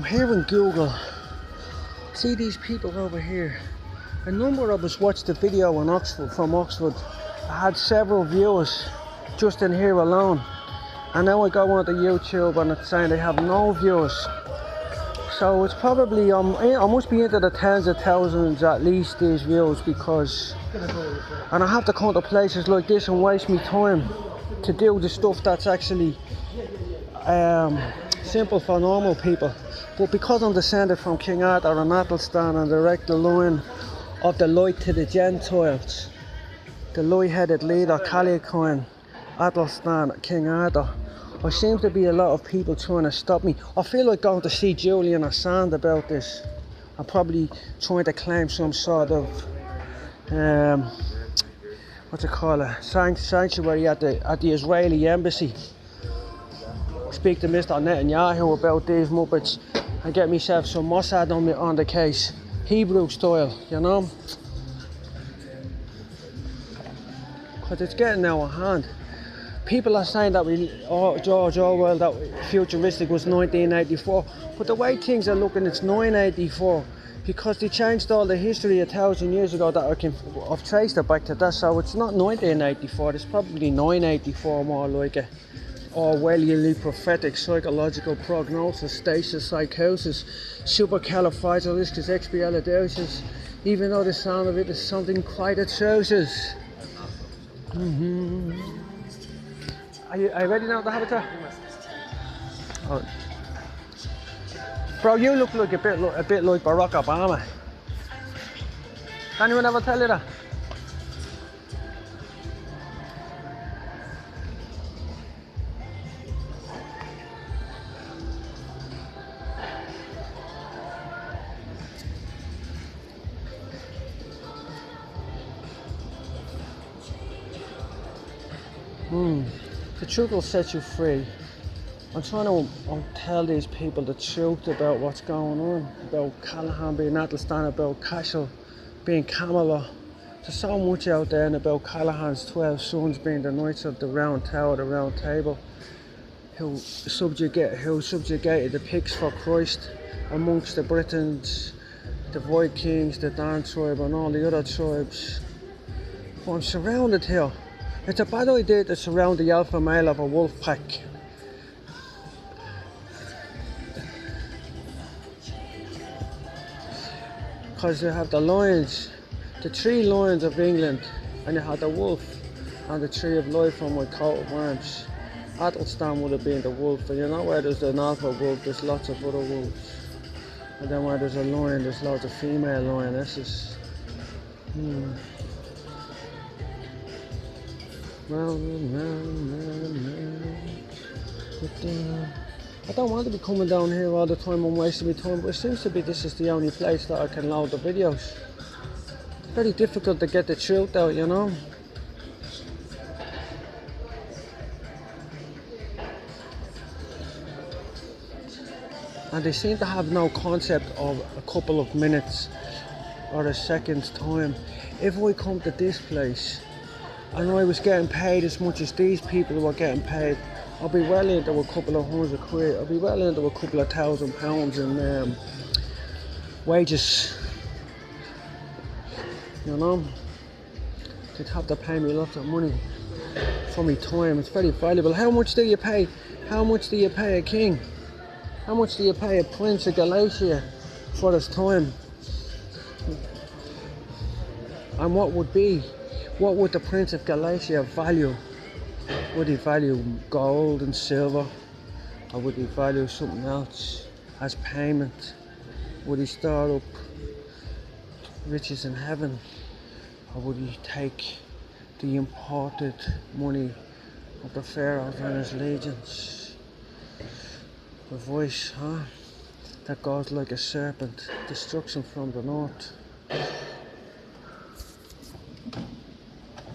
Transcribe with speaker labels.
Speaker 1: I'm here in Google. See these people over here. A number of us watched the video in Oxford, from Oxford. I had several views just in here alone. And now I go onto YouTube and it's saying they have no views. So it's probably, I must be into the tens of thousands at least, these views, because, and I have to come to places like this and waste my time to do the stuff that's actually simple for normal people. But because I'm descended from King Arthur and Athelstan and direct the line of the light to the Gentiles, the light-headed leader, Calicoin, Athelstan, King Arthur, there seems to be a lot of people trying to stop me. I feel like going to see Julian Assange about this. I'm probably trying to claim some sort of sanctuary at the Israeli embassy. Speak to Mr. Netanyahu about these muppets and get myself some Mossad on the case, Hebrew style, you know. Because it's getting out of hand. People are saying that George Orwell, that futuristic was 1984, but the way things are looking, it's 984, because they changed all the history 1,000 years ago that I've traced it back to that, so it's not 1984, it's probably 984 more like it. Orwellianly prophetic psychological prognosis, stasis, psychosis, supercalifragilisticexpialidocious, even though the sound of it is something quite atrocious. Are you ready now to have a chat? Oh. Bro, you look like a bit like Barack Obama. Can anyone ever tell you that? The truth will set you free. I'm trying to tell these people the truth about what's going on, about Callahan being Athelstan, about Cashel being Camelot. There's so much out there, and about Callahan's 12 sons being the Knights of the Round Tower, the Round Table, who subjugated the Picts for Christ amongst the Britons, the Vikings, the Dan tribe and all the other tribes. But I'm surrounded here. It's a bad idea to surround the alpha male of a wolf pack. Because you have the lions, the 3 lions of England, and you have the wolf and the tree of life on my coat of arms. Athelstan would have been the wolf, and you know where there's an alpha wolf, there's lots of other wolves. And then where there's a lion, there's lots of female lionesses. I don't want to be coming down here all the time and wasting my time, but it seems to be this is the only place that I can load the videos. It's very difficult to get the truth out, you know. And they seem to have no concept of a couple of minutes or a second's time. If I come to this place and I was getting paid as much as these people were getting paid, I'll be well into a couple of £100. I'll be well into a couple of £1,000 in wages. You know, they'd have to pay me lots of money for my time. It's very valuable. How much do you pay? How much do you pay a king? How much do you pay a prince of Galatia for his time? And what would the Prince of Galatia value? Would he value gold and silver? Or would he value something else as payment? Would he store up riches in heaven? Or would he take the imported money of the pharaohs and his legions? The voice, that goes like a serpent, destruction from the north.